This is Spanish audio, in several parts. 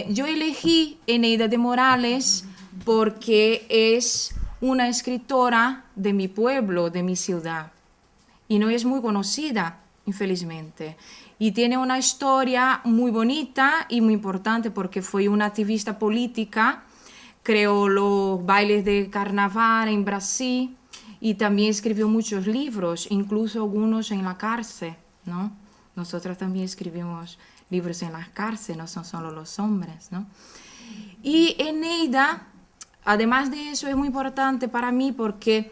Yo elegí Eneida de Morales porque es una escritora de mi pueblo, de mi ciudad, y no es muy conocida, infelizmente. Y tiene una historia muy bonita y muy importante porque fue una activista política, creó los bailes de carnaval en Brasil y también escribió muchos libros, incluso algunos en la cárcel, ¿no? Nosotros también escribimos libros en la cárcel, no son solo los hombres, ¿no? Y Eneida, además de eso, es muy importante para mí porque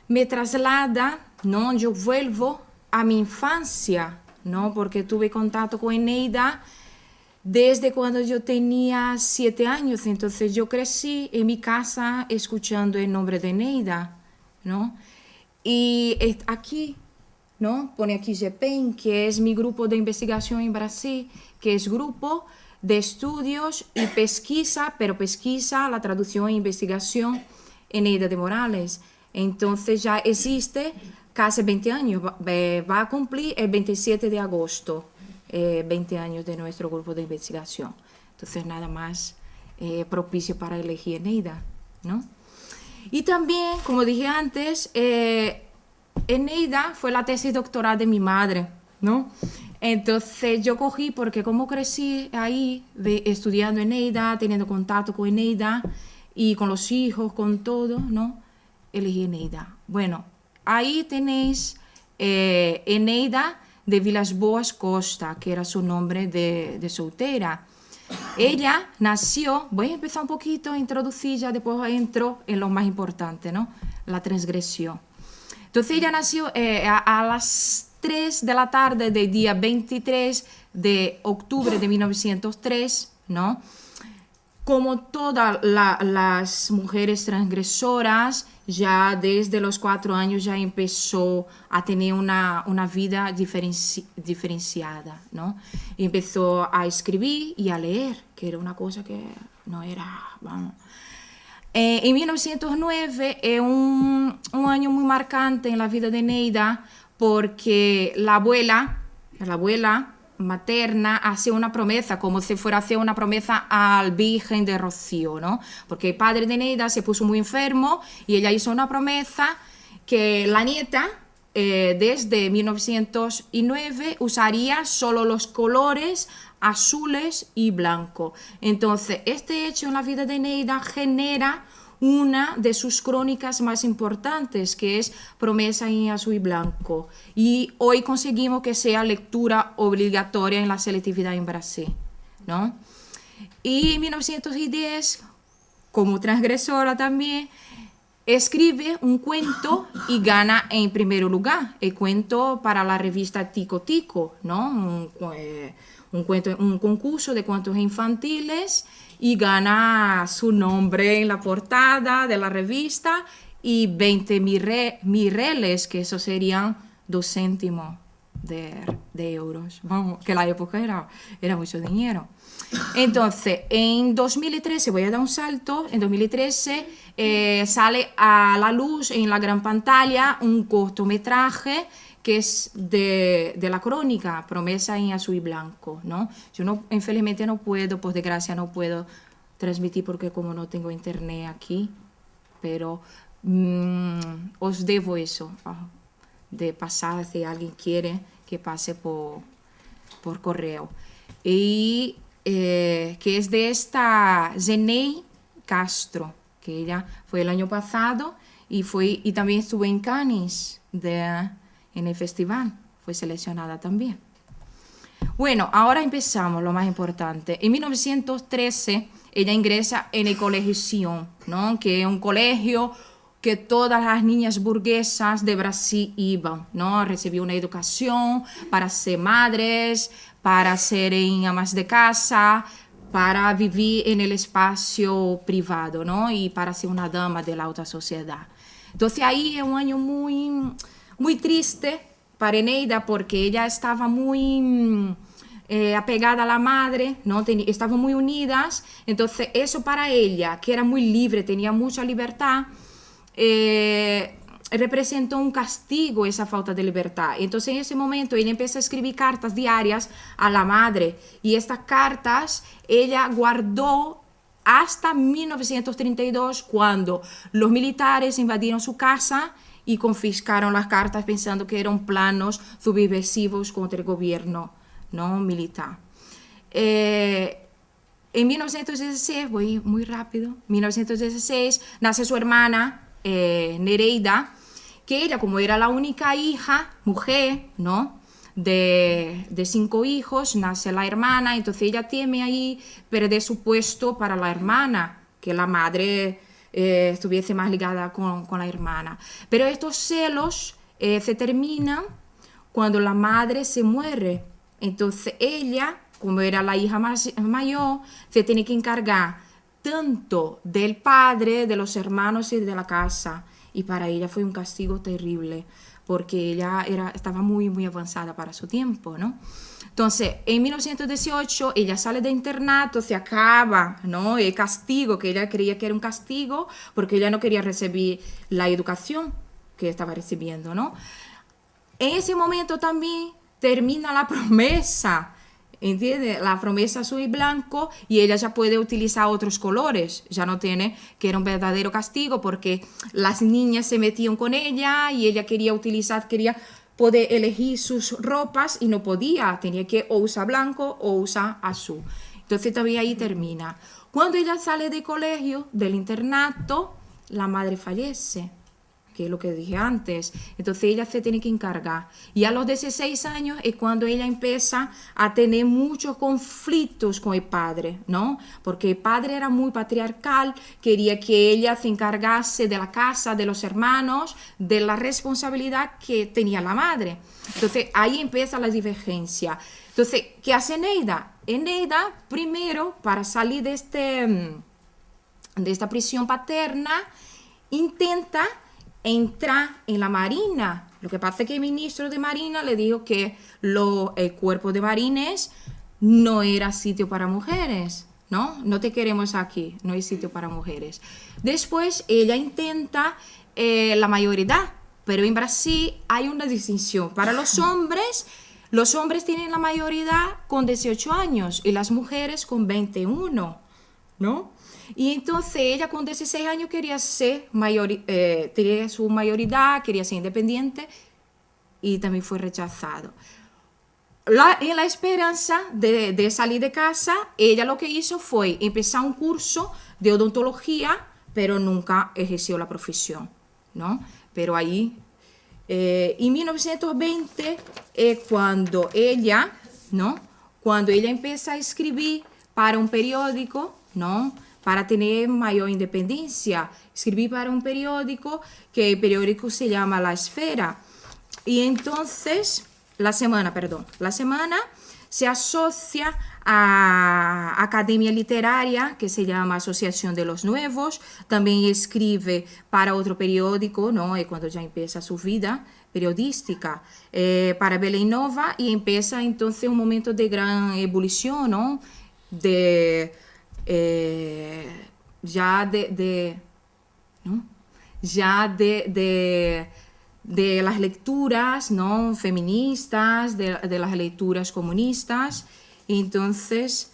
me traslada, ¿no? Yo vuelvo a mi infancia, ¿no? Porque tuve contacto con Eneida desde cuando yo tenía 7 años, entonces yo crecí en mi casa escuchando el nombre de Eneida, ¿no? Y aquí, ¿no? Pone aquí GEPEN, que es mi grupo de investigación en Brasil, que es grupo de estudios y pesquisa, pero pesquisa, la traducción e investigación Eneida de Morales. Entonces ya existe casi 20 años, va a cumplir el 27 de agosto, 20 años de nuestro grupo de investigación. Entonces nada más propicio para elegir Eneida, ¿no? Y también, como dije antes, Eneida fue la tesis doctoral de mi madre, ¿no? Entonces yo cogí, porque como crecí ahí estudiando Eneida, teniendo contacto con Eneida y con los hijos, con todo, ¿no? Elegí Eneida. Bueno, ahí tenéis Eneida de Vilas Boas Costa, que era su nombre de soltera. Ella nació, voy a empezar un poquito a introducir, ya después entro en lo más importante, ¿no? La transgresión. Entonces ella nació a las 3 de la tarde del día 23 de octubre de 1903, ¿no? Como todas las mujeres transgresoras, ya desde los 4 años ya empezó a tener una vida diferenciada, ¿no? Empezó a escribir y a leer, que era una cosa que no era, vamos. En 1909 es un año muy marcante en la vida de Eneida porque la abuela materna hace una promesa, como si fuera a hacer una promesa al Virgen de Rocío, ¿no? Porque el padre de Eneida se puso muy enfermo y ella hizo una promesa que la nieta, desde 1909, usaría solo los colores azules y blanco. Entonces, este hecho en la vida de Eneida genera una de sus crónicas más importantes, que es Promesa en azul y blanco. Y hoy conseguimos que sea lectura obligatoria en la selectividad en Brasil, ¿no? Y en 1910, como transgresora también, escribe un cuento y gana en primer lugar el cuento para la revista Tico Tico, ¿no? Un concurso de cuentos infantiles y gana su nombre en la portada de la revista y 20 mireles, que eso serían 2 céntimos de euros. Vamos, que la época era mucho dinero. Entonces, en 2013, voy a dar un salto, en 2013 sale a la luz en la gran pantalla un cortometraje que es de la crónica Promesa en azul y blanco, ¿no? Yo no, infelizmente no puedo, por desgracia no puedo transmitir porque como no tengo internet aquí, pero os debo eso, de pasar si alguien quiere que pase por correo. Y que es de esta Zenei Castro, que ella fue el año pasado y también estuvo en Cannes en el festival, fue seleccionada también. Bueno, ahora empezamos lo más importante. En 1913 ella ingresa en el Colegio Sion, ¿no? Que es un colegio que todas las niñas burguesas de Brasil iban, ¿no? Recibir una educación para ser madres, para ser amas de casa, para vivir en el espacio privado, ¿no? Y para ser una dama de la alta sociedad. Entonces ahí es un año muy triste para Eneida porque ella estaba muy apegada a la madre, ¿no? Estaban muy unidas, entonces eso para ella, que era muy libre, tenía mucha libertad, representó un castigo esa falta de libertad. Entonces en ese momento ella empieza a escribir cartas diarias a la madre y estas cartas ella guardó hasta 1932 cuando los militares invadieron su casa y confiscaron las cartas pensando que eran planos subversivos contra el gobierno, ¿no?, militar. En 1916, voy muy rápido, 1916 nace su hermana Nereida, que ella, como era la única hija, mujer, ¿no?, de 5 hijos, nace la hermana, entonces ella teme ahí perder su puesto para la hermana, que la madre estuviese más ligada con la hermana. Pero estos celos se terminan cuando la madre se muere. Entonces ella, como era la hija mayor, se tiene que encargar tanto del padre, de los hermanos y de la casa. Y para ella fue un castigo terrible, porque ella estaba muy, muy avanzada para su tiempo, ¿no? Entonces, en 1918, ella sale de internato, se acaba, ¿no?, el castigo, que ella creía que era un castigo, porque ella no quería recibir la educación que estaba recibiendo, ¿no? En ese momento también termina la promesa, ¿entiendes? La promesa azul y blanco, y ella ya puede utilizar otros colores, ya no tiene que era un verdadero castigo porque las niñas se metían con ella y ella quería poder elegir sus ropas y no podía, tenía que o usar blanco o usar azul. Entonces todavía ahí termina. Cuando ella sale del colegio, del internato, la madre fallece, que es lo que dije antes. Entonces ella se tiene que encargar. Y a los 16 años es cuando ella empieza a tener muchos conflictos con el padre, ¿no? Porque el padre era muy patriarcal, quería que ella se encargase de la casa, de los hermanos, de la responsabilidad que tenía la madre. Entonces ahí empieza la divergencia. Entonces, ¿qué hace Eneida? Eneida, primero, para salir de esta prisión paterna, intenta entrar en la Marina. Lo que pasa es que el ministro de Marina le dijo que el cuerpo de marines no era sitio para mujeres, ¿no? No te queremos aquí, no hay sitio para mujeres. Después ella intenta la mayoridad, pero en Brasil hay una distinción. Para los hombres tienen la mayoridad con 18 años y las mujeres con 21, ¿no? Y entonces ella con 16 años quería tenía su mayoría, quería ser independiente y también fue rechazado. En la esperanza de salir de casa, ella lo que hizo fue empezar un curso de odontología, pero nunca ejerció la profesión, ¿no? Pero ahí, en 1920, cuando ella empieza a escribir para un periódico, ¿no?, para tener mayor independencia. Escribí para un periódico, que el periódico se llama La Esfera. Y entonces, La Semana se asocia a Academia Literaria, que se llama Asociación de los Nuevos. También escribe para otro periódico, ¿no?, y cuando ya empieza su vida periodística, para Belém Nova, y empieza entonces un momento de gran evolución, ¿no?, de las lecturas, ¿no?, feministas, de las lecturas comunistas. Entonces,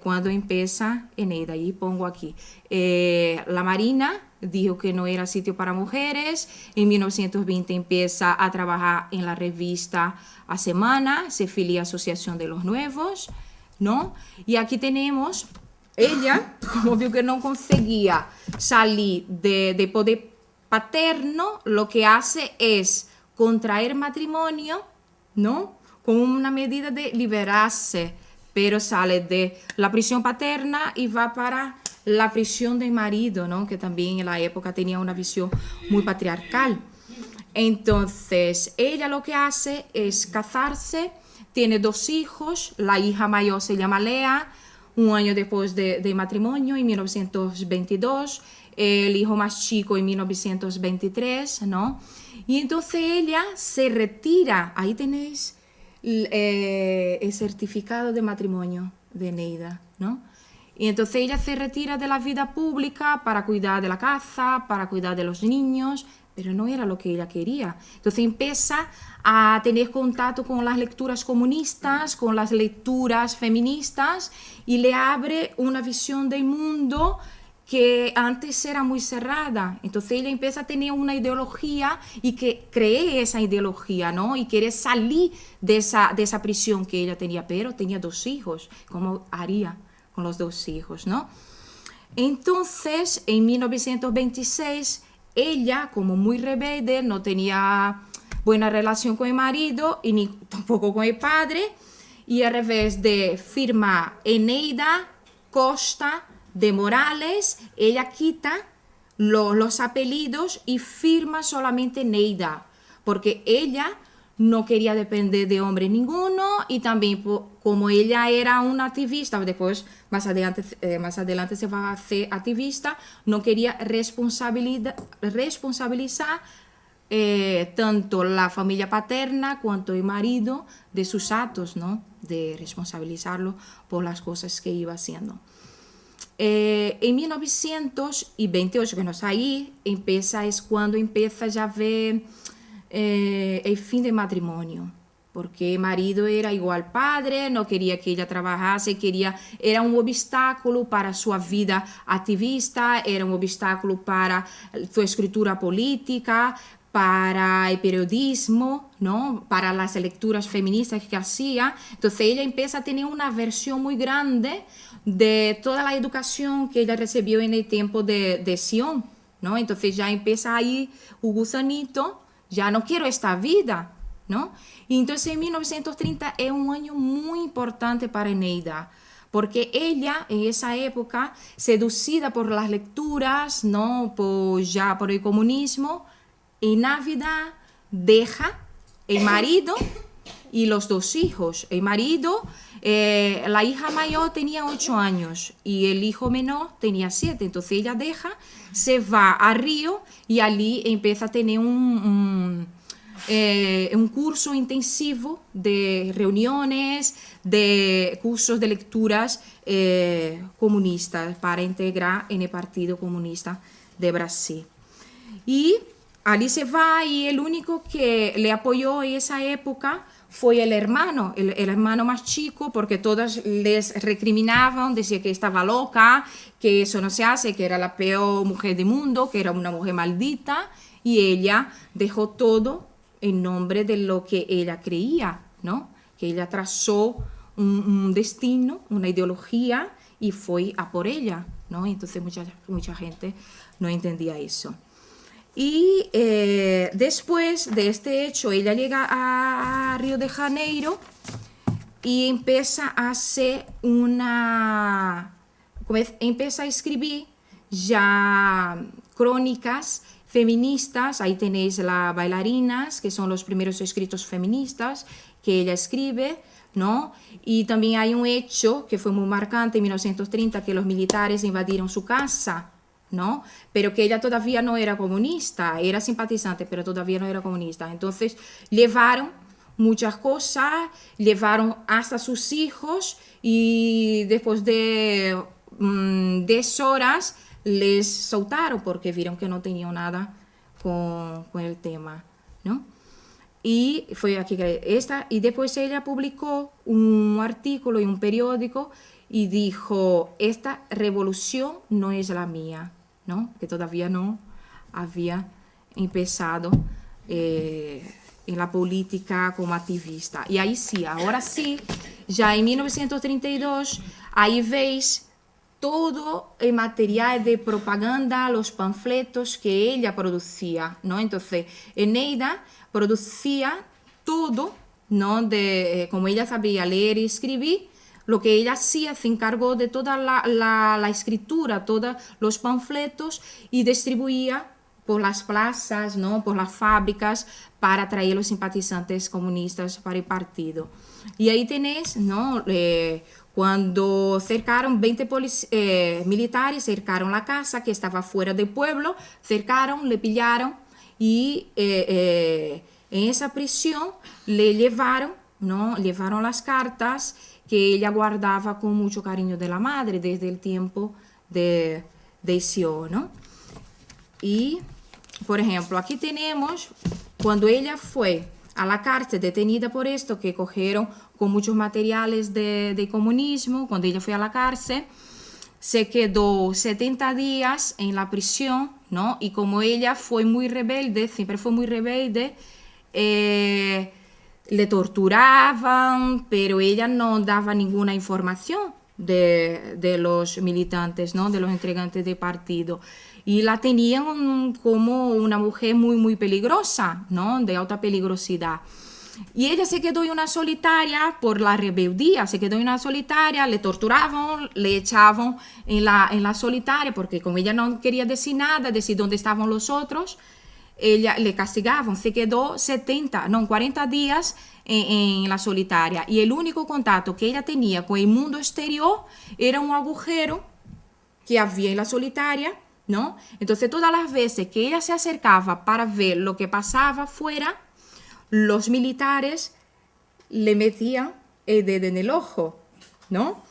cuando empieza Eneida, ahí pongo aquí, la Marina dijo que no era sitio para mujeres. En 1920 empieza a trabajar en la revista A Semana, se filia a Asociación de los Nuevos, ¿no? Y aquí tenemos, ella, como vio que no conseguía salir de poder paterno, lo que hace es contraer matrimonio, ¿no?, con una medida de liberarse, pero sale de la prisión paterna y va para la prisión del marido, ¿no?, que también en la época tenía una visión muy patriarcal. Entonces, ella lo que hace es casarse, tiene 2 hijos, la hija mayor se llama Lea, un año después de matrimonio, en 1922, el hijo más chico en 1923, ¿no? Y entonces ella se retira, ahí tenéis el certificado de matrimonio de Eneida, ¿no? Y entonces ella se retira de la vida pública para cuidar de la casa, para cuidar de los niños, pero no era lo que ella quería. Entonces empieza a tener contacto con las lecturas comunistas, con las lecturas feministas, y le abre una visión del mundo que antes era muy cerrada. Entonces ella empieza a tener una ideología y que cree esa ideología, ¿no? Y quiere salir de esa prisión que ella tenía, pero tenía 2 hijos. ¿Cómo haría con los 2 hijos, no? Entonces, en 1926, ella, como muy rebelde, no tenía buena relación con el marido y ni tampoco con el padre, y al revés de firmar Eneida Costa de Morales, ella quita los apellidos y firma solamente Neida, porque ella no quería depender de hombre ninguno, y también como ella era una activista, después más adelante se va a hacer activista, no quería responsabilizar tanto la familia paterna cuanto el marido de sus actos, ¿no? De responsabilizarlo por las cosas que iba haciendo. En 1928, que no está ahí, es cuando empieza ya a ver el fin del matrimonio, porque el marido era igual padre, no quería que ella trabajase, era un obstáculo para su vida activista, era un obstáculo para su escritura política, para el periodismo, ¿no? Para las lecturas feministas que hacía. Entonces ella empieza a tener una versión muy grande de toda la educación que ella recibió en el tiempo de Sion, ¿no? Entonces ya empieza ahí un gusanito, ya no quiero esta vida, ¿no? Y entonces en 1930 es un año muy importante para Eneida, porque ella en esa época, seducida por las lecturas, ¿no? por el comunismo, en Navidad deja el marido y los 2 hijos. El marido, la hija mayor tenía 8 años y el hijo menor tenía 7. Entonces ella deja, se va a Río y allí empieza a tener un curso intensivo de reuniones, de cursos de lecturas comunistas para integrar en el Partido Comunista de Brasil. Y allí se va, y el único que le apoyó en esa época fue el hermano más chico, porque todas les recriminaban, decían que estaba loca, que eso no se hace, que era la peor mujer del mundo, que era una mujer maldita, y ella dejó todo en nombre de lo que ella creía, ¿no? Que ella trazó un destino, una ideología, y fue a por ella, ¿no? Entonces mucha gente no entendía eso. Y después de este hecho, ella llega a Río de Janeiro y empieza a hacer empieza a escribir ya crónicas feministas. Ahí tenéis las bailarinas, que son los primeros escritos feministas que ella escribe, ¿no? Y también hay un hecho que fue muy marcante en 1930, que los militares invadieron su casa, ¿no? Pero que ella todavía no era comunista, era simpatizante, pero todavía no era comunista. Entonces llevaron muchas cosas, llevaron hasta sus hijos, y después de 10 horas les soltaron porque vieron que no tenían nada con el tema, ¿no? Y fue aquí y después ella publicó un artículo en un periódico y dijo: esta revolución no es la mía, ¿no? Que todavía no había empezado en la política como activista. Y ahí sí, ahora sí, ya en 1932, ahí veis todo el material de propaganda, los panfletos que ella producía, ¿no? Entonces, Eneida producía todo, ¿no? Como ella sabía leer y escribir, lo que ella hacía, se encargó de toda la escritura, todos los panfletos, y distribuía por las plazas, ¿no? Por las fábricas, para atraer a los simpatizantes comunistas para el partido. Y ahí tenéis, ¿no? Cuando cercaron 20 militares, cercaron la casa que estaba fuera del pueblo, cercaron, le pillaron, y en esa prisión le llevaron, ¿no? Llevaron las cartas que ella guardaba con mucho cariño de la madre desde el tiempo de Sion, ¿no? Y por ejemplo, aquí tenemos cuando ella fue a la cárcel detenida por esto, que cogieron con muchos materiales de comunismo, cuando ella fue a la cárcel, se quedó 70 días en la prisión, ¿no? Y como ella fue muy rebelde, siempre fue muy rebelde, le torturaban, pero ella no daba ninguna información de los militantes, ¿no? De los integrantes del partido. Y la tenían como una mujer muy, muy peligrosa, ¿no? De alta peligrosidad. Y ella se quedó en una solitaria por la rebeldía, se quedó en una solitaria, le torturaban, le echaban en la solitaria, porque como ella no quería decir nada, decir dónde estaban los otros, ella le castigaban, se quedó 40 días en la solitaria. Y el único contacto que ella tenía con el mundo exterior era un agujero que había en la solitaria, ¿no? Entonces todas las veces que ella se acercaba para ver lo que pasaba afuera, los militares le metían el dedo en el ojo, ¿no?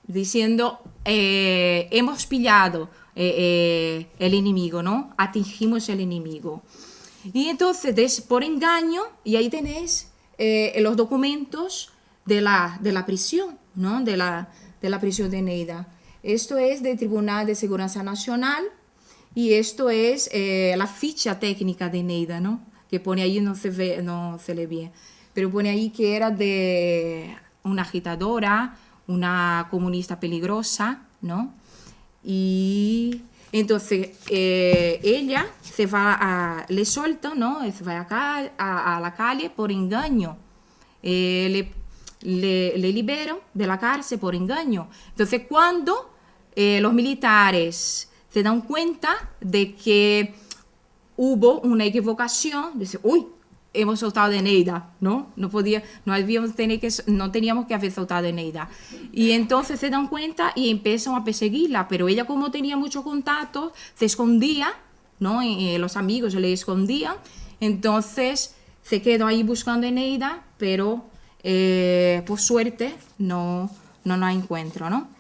Diciendo, hemos pillado el enemigo, ¿no? Atingimos el enemigo. Y entonces, por engaño, y ahí tenéis los documentos de la prisión, ¿no? De la prisión de Neida. Esto es del Tribunal de Seguridad Nacional y esto es la ficha técnica de Neida, ¿no? Que pone ahí, no se ve, no se lee bien, pero pone ahí que era de una agitadora, una comunista peligrosa, ¿no? Y entonces ella se va le suelta, ¿no? Se va acá a la calle por engaño. Le liberan de la cárcel por engaño. Entonces cuando los militares se dan cuenta de que hubo una equivocación, dice, uy, hemos soltado a Neida, ¿no? No teníamos que haber soltado a Neida. Y entonces se dan cuenta y empiezan a perseguirla, pero ella como tenía mucho contacto, se escondía, ¿no? Los amigos le escondían, entonces se quedó ahí buscando a Neida, pero por suerte no la encuentro, ¿no?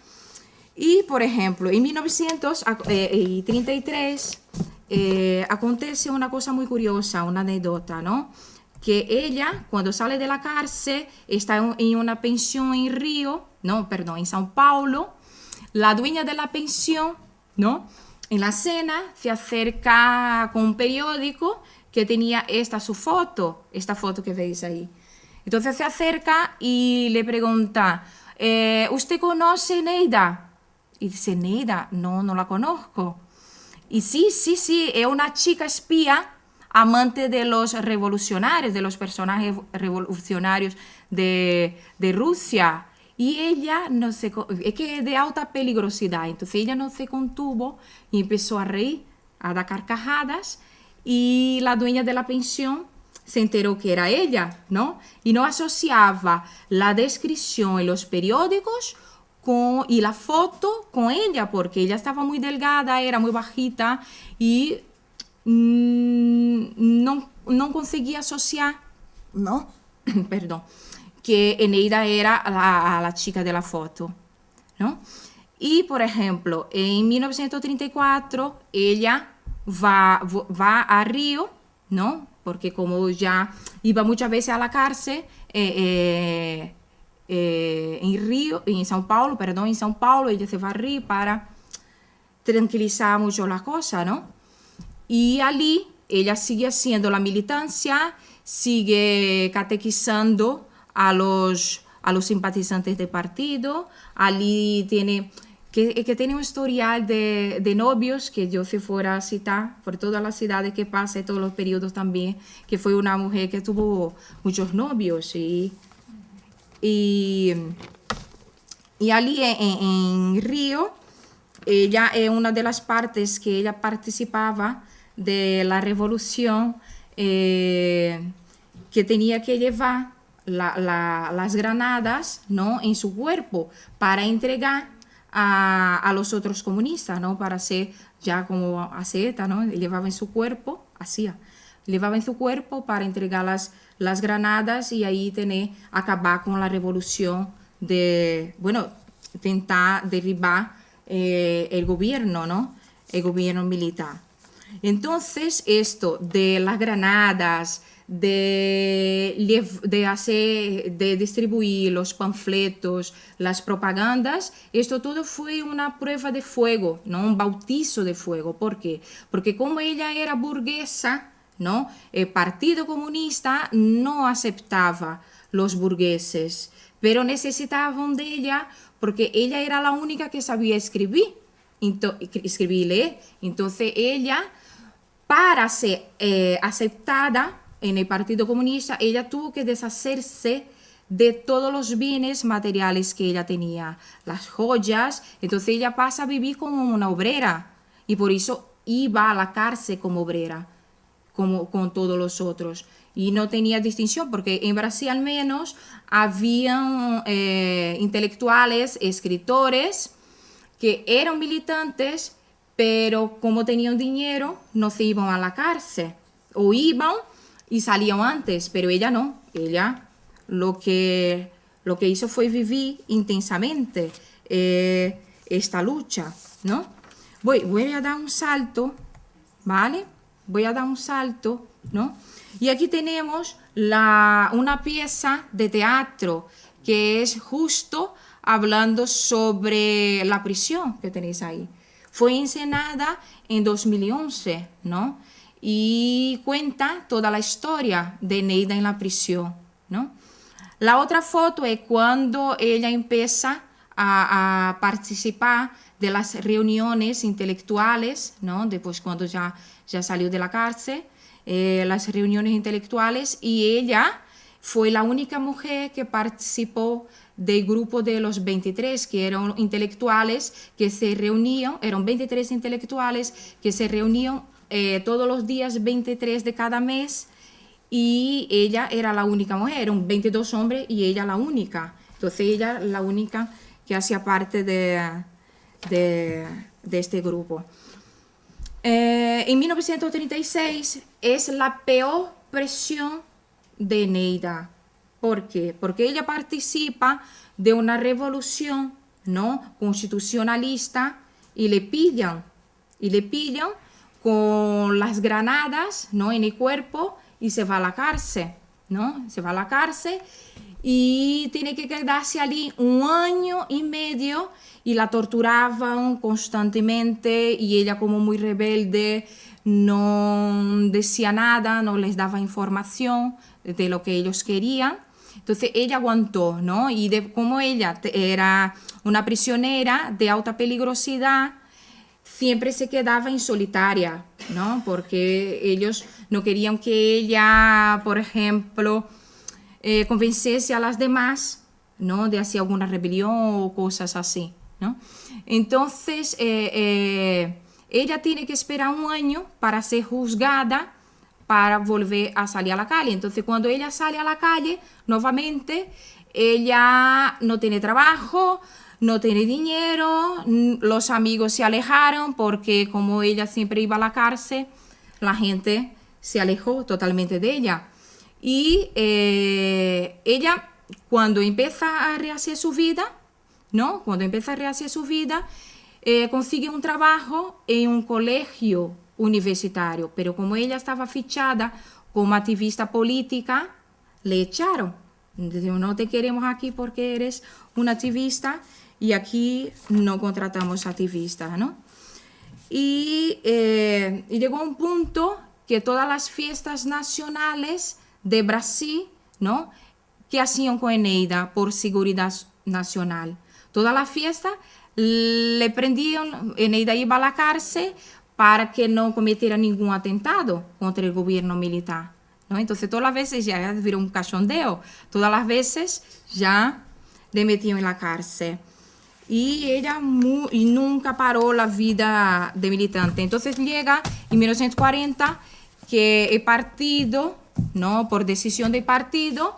Y, por ejemplo, en 1933 acontece una cosa muy curiosa, una anécdota, ¿no? Que ella, cuando sale de la cárcel, está en una pensión en Río, no, perdón, en São Paulo. La dueña de la pensión, ¿no? En la cena se acerca con un periódico que tenía esta foto que veis ahí. Entonces se acerca y le pregunta, ¿usted conoce Neida? Y dice, Neida, no la conozco. Y sí, es una chica espía, amante de los revolucionarios, de los personajes revolucionarios de Rusia. Y ella no se, es que es de alta peligrosidad, entonces ella no se contuvo y empezó a reír, a dar carcajadas, y la dueña de la pensión se enteró que era ella, ¿no? Y no asociaba la descripción en los periódicos y la foto con ella, porque ella estaba muy delgada, era muy bajita y no conseguía asociar, ¿no? Perdón, que Eneida era la chica de la foto, ¿no? Y, por ejemplo, en 1934 ella va a Río, ¿no? Porque como ya iba muchas veces a la cárcel, en São Paulo, ella se va a Río para tranquilizar mucho las cosas, ¿no? Y allí ella sigue haciendo la militancia, sigue catequizando a los simpatizantes del partido. Allí tiene un historial de novios que yo si fuera a citar por todas las ciudades que pasa y todos los periodos también, que fue una mujer que tuvo muchos novios y allí en Río ella es una de las partes que ella participaba de la revolución, que tenía que llevar las granadas, ¿no? En su cuerpo para entregar a los otros comunistas, ¿no? Para hacer ya como aceta, ¿no? Llevaba en su cuerpo, llevaba en su cuerpo para entregar las granadas y ahí acabar con la revolución intentar derribar el gobierno, ¿no? El gobierno militar. Entonces, esto de las granadas, de distribuir los panfletos, las propagandas, esto todo fue una prueba de fuego, ¿no? Un bautizo de fuego. ¿Por qué? Porque como ella era burguesa, ¿no? El Partido Comunista no aceptaba los burgueses, pero necesitaban de ella porque ella era la única que sabía escribir y leer. Entonces ella, para ser aceptada en el Partido Comunista, ella tuvo que deshacerse de todos los bienes materiales que ella tenía, las joyas. Entonces ella pasa a vivir como una obrera y por eso iba a la cárcel como obrera, como con todos los otros. Y no tenía distinción porque en Brasil al menos habían intelectuales, escritores que eran militantes, pero como tenían dinero no se iban a la cárcel, o iban y salían antes, pero ella no. Ella lo que hizo fue vivir intensamente esta lucha, ¿no? Voy a dar un salto, ¿vale? Voy a dar un salto, ¿no? Y aquí tenemos una pieza de teatro que es justo hablando sobre la prisión que tenéis ahí. Fue encenada en 2011, ¿no? Y cuenta toda la historia de Neida en la prisión, ¿no? La otra foto es cuando ella empieza a participar de las reuniones intelectuales, ¿no? Después cuando ya salió de la cárcel, las reuniones intelectuales, y ella fue la única mujer que participó del grupo de los 23, que eran intelectuales que se reunían, eran 23 intelectuales que se reunían todos los días 23 de cada mes, y ella era la única mujer, eran 22 hombres y ella la única. Entonces ella la única que hacía parte de este grupo. En 1936 es la peor presión de Neida. ¿Por qué? Porque ella participa de una revolución, ¿no?, constitucionalista, y le pillan con las granadas, ¿no?, en el cuerpo, y se va a la cárcel, ¿no? Se va a la cárcel y tiene que quedarse allí 1 año y medio, y la torturaban constantemente, y ella, como muy rebelde, no decía nada, no les daba información de lo que ellos querían. Entonces ella aguantó, ¿no? Y como ella era una prisionera de alta peligrosidad, siempre se quedaba en solitaria, ¿no? Porque ellos no querían que ella, por ejemplo, convenciese a las demás, ¿no?, de hacer alguna rebelión o cosas así, ¿no? Entonces ella tiene que esperar 1 año para ser juzgada, para volver a salir a la calle. Entonces cuando ella sale a la calle nuevamente, ella no tiene trabajo, no tiene dinero, los amigos se alejaron porque como ella siempre iba a la cárcel, la gente se alejó totalmente de ella. Y ella, cuando empieza a rehacer su vida, ¿no?, consigue un trabajo en un colegio universitario, pero como ella estaba fichada como activista política, le echaron. Dijeron: no te queremos aquí porque eres una activista, y aquí no contratamos activistas, ¿no? Y llegó un punto que todas las fiestas nacionales de Brasil, ¿no?, que hacían con Neida por seguridad nacional, todas las fiestas le prendían. Neida iba a la cárcel para que no cometiera ningún atentado contra el gobierno militar, ¿no? Entonces todas las veces ya viró un cachondeo, todas las veces ya le metían en la cárcel. Y ella nunca paró la vida de militante. Entonces llega en 1940 que el partido, ¿no?, por decisión del partido,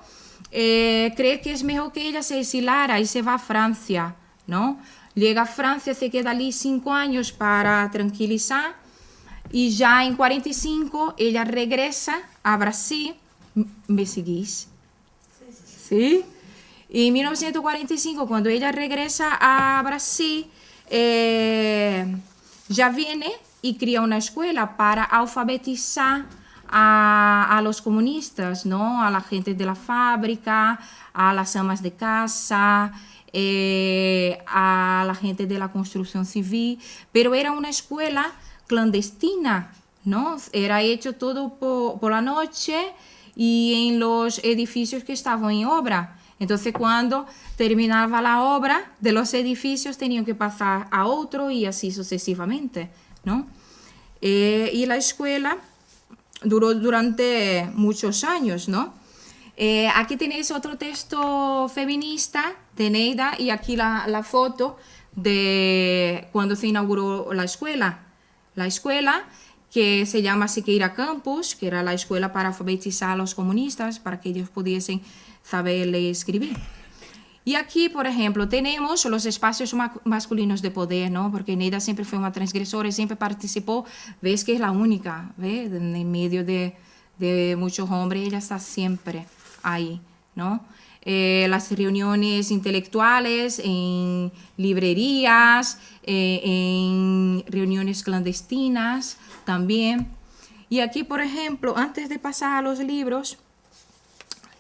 cree que es mejor que ella se exilara y se va a Francia, ¿no? Llega a Francia, se queda allí 5 años para tranquilizar, y ya en 45 ella regresa a Brasil. ¿Me seguís? Sí. Y en 1945, cuando ella regresa a Brasil, ya viene y crea una escuela para alfabetizar a los comunistas, ¿no? A la gente de la fábrica, a las amas de casa, a la gente de la construcción civil, pero era una escuela clandestina, ¿no? Era hecho todo por la noche y en los edificios que estaban en obra. Entonces, cuando terminaba la obra de los edificios, tenían que pasar a otro y así sucesivamente, ¿no? Y la escuela duró durante muchos años, ¿no? Aquí tenéis otro texto feminista de Neida y aquí la foto de cuando se inauguró la escuela. La escuela que se llama Siqueira Campus, que era la escuela para alfabetizar a los comunistas, para que ellos pudiesen saber leer y escribir. Y aquí, por ejemplo, tenemos los espacios masculinos de poder, ¿no? Porque Neida siempre fue una transgresora y siempre participó. Ves que es la única, ¿ves? En medio de muchos hombres, ella está siempre ahí, ¿no? Las reuniones intelectuales en librerías, en reuniones clandestinas también. Y aquí, por ejemplo, antes de pasar a los libros,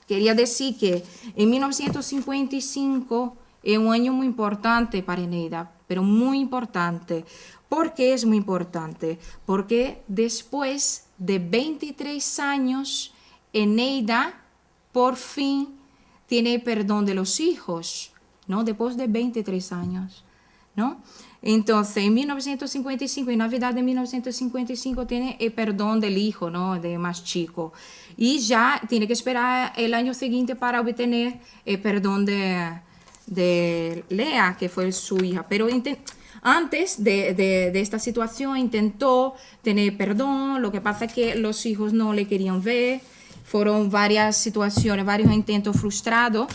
quería decir que en 1955 es un año muy importante para Eneida, pero muy importante. ¿Por qué es muy importante? Porque después de 23 años, Eneida por fin tiene perdón de los hijos, ¿no? Después de 23 años, ¿no? Entonces, en 1955, en Navidad de 1955, tiene el perdón del hijo, ¿no? De más chico. Y ya tiene que esperar el año siguiente para obtener el perdón de Lea, que fue su hija. Pero antes de esta situación intentó tener perdón, lo que pasa es que los hijos no le querían ver. Fueron varias situaciones, varios intentos frustrados.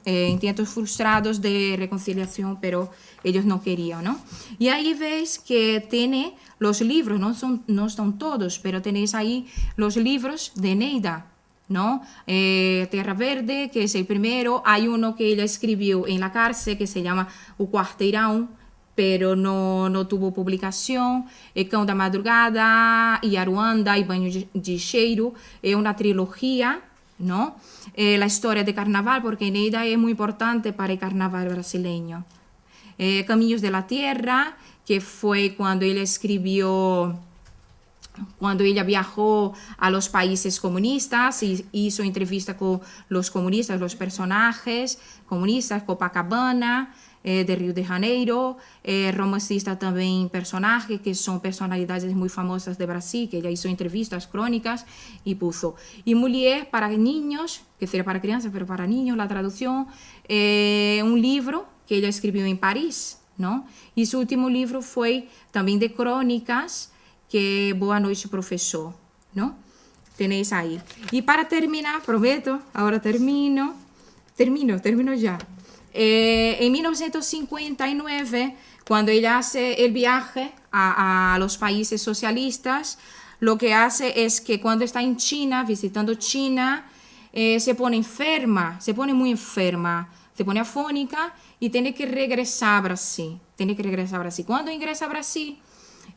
Intentos frustrados de reconciliación, pero ellos no querían, ¿no? Y ahí veis que tiene los libros, no son todos, pero tenéis ahí los libros de Neida, ¿no? Tierra Verde, que es el primero. Hay uno que ella escribió en la cárcel que se llama O Quarteirão, pero no tuvo publicación. Cão da Madrugada, y Aruanda y Banho de Cheiro, es una trilogía, ¿no? La historia de carnaval, porque Neida es muy importante para el carnaval brasileño. Caminos de la Tierra, que fue cuando ella escribió, cuando ella viajó a los países comunistas y hizo entrevista con los comunistas, los personajes comunistas, Copacabana, de Rio de Janeiro, romancista también personajes que son personalidades muy famosas de Brasil, que ella hizo entrevistas, crónicas y puso. Y Mujer para niños, que sería para crianças, pero para niños, la traducción, un libro que ella escribió en París, ¿no? Y su último libro fue también de crónicas, que Boa Noite Professor, ¿no? Tenéis ahí. Y para terminar, prometo, ahora termino ya. En 1959, cuando ella hace el viaje a los países socialistas, lo que hace es que cuando está en China, visitando China, se pone enferma, se pone muy enferma, se pone afónica y tiene que regresar a Brasil. Cuando ingresa a Brasil,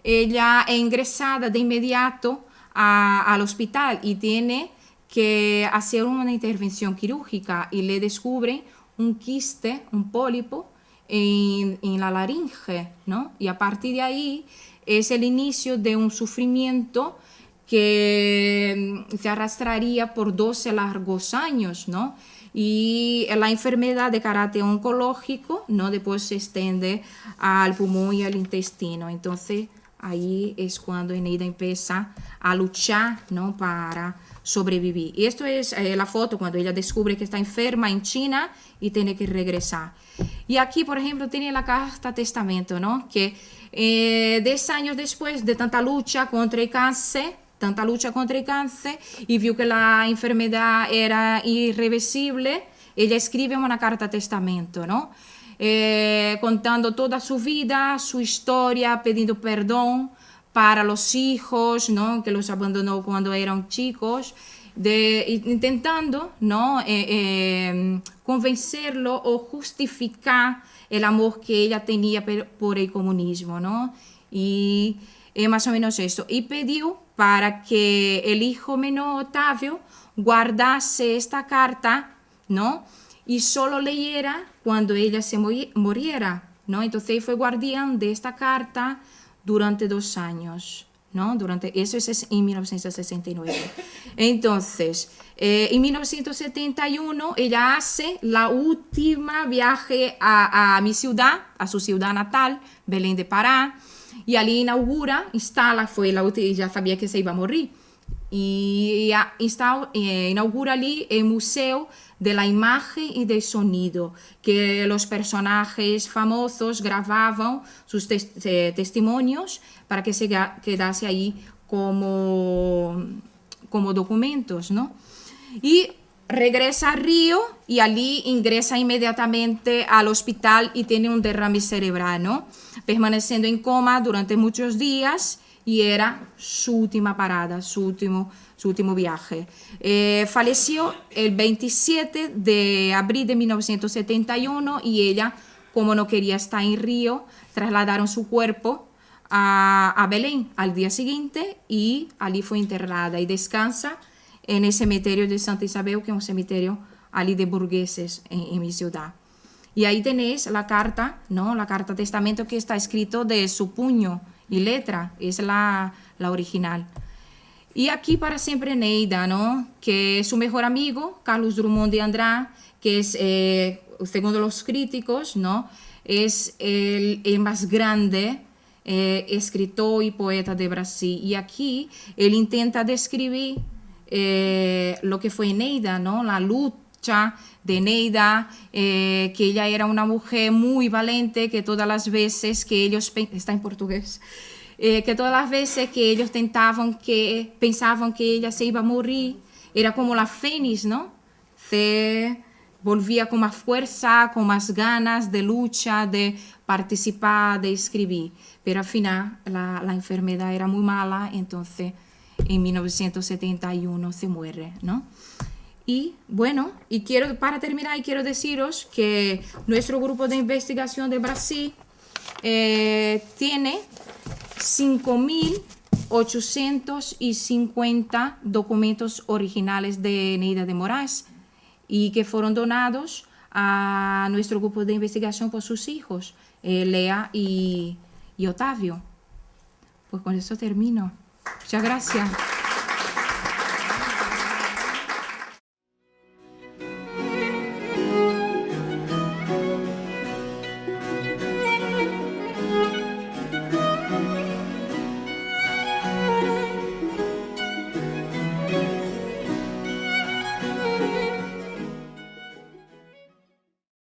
ella es ingresada de inmediato al hospital y tiene que hacer una intervención quirúrgica y le descubren un quiste, un pólipo en la laringe, ¿no? Y a partir de ahí es el inicio de un sufrimiento que se arrastraría por 12 largos años, ¿no? Y la enfermedad de carácter oncológico, ¿no? Después se extiende al pulmón y al intestino. Entonces, ahí es cuando Eneida empieza a luchar, ¿no? Para sobrevivir. Y esto es la foto cuando ella descubre que está enferma en China y tiene que regresar. Y aquí, por ejemplo, tiene la carta testamento, ¿no? Que 10 años después de tanta lucha contra el cáncer, y vio que la enfermedad era irreversible, ella escribe una carta testamento, ¿no? Contando toda su vida, su historia, pidiendo perdón para los hijos, ¿no? Que los abandonó cuando eran chicos, intentando, ¿no? Convencerlo o justificar el amor que ella tenía por el comunismo, ¿no? Y más o menos eso. Y pidió para que el hijo menor, Otavio, guardase esta carta, ¿no? Y solo leyera cuando ella se muriera, ¿no? Entonces él fue guardián de esta carta durante 2 años, ¿no? Eso es en 1969. Entonces, en 1971 ella hace la última viaje a mi ciudad, a su ciudad natal, Belén de Pará, y allí instala, fue la última, ya sabía que se iba a morir, y inaugura allí el Museo de la Imagen y del Sonido, que los personajes famosos grababan sus testimonios para que se quedase ahí como documentos, ¿no? Y regresa a Río y allí ingresa inmediatamente al hospital y tiene un derrame cerebral, ¿no? Permaneciendo en coma durante muchos días, y era su última parada, su último viaje. Falleció el 27 de abril de 1971 y ella, como no quería estar en Río, trasladaron su cuerpo a Belén al día siguiente y allí fue enterrada y descansa en el cementerio de Santa Isabel, que es un cementerio allí de burgueses en mi ciudad. Y ahí tenéis la carta, ¿no? La carta testamento que está escrito de su puño y letra, es la original. Y aquí para siempre Neida, ¿no? Que su mejor amigo, Carlos Drummond de Andrade, que es, según los críticos, ¿no? Es el más grande escritor y poeta de Brasil. Y aquí él intenta describir lo que fue Neida, ¿no? La lucha de Neida, que ella era una mujer muy valiente, que todas las veces que ellos, está en portugués, que todas las veces que ellos pensaban que ella se iba a morir, era como la fénix, ¿no? Se volvía con más fuerza, con más ganas de lucha, de participar, de escribir. Pero al final la enfermedad era muy mala, entonces en 1971 se muere, ¿no? Y bueno, para terminar, quiero deciros que nuestro grupo de investigación de Brasil tiene 5.850 documentos originales de Neida de Moraes y que fueron donados a nuestro grupo de investigación por sus hijos, Lea y Otavio. Pues con eso termino. Muchas gracias.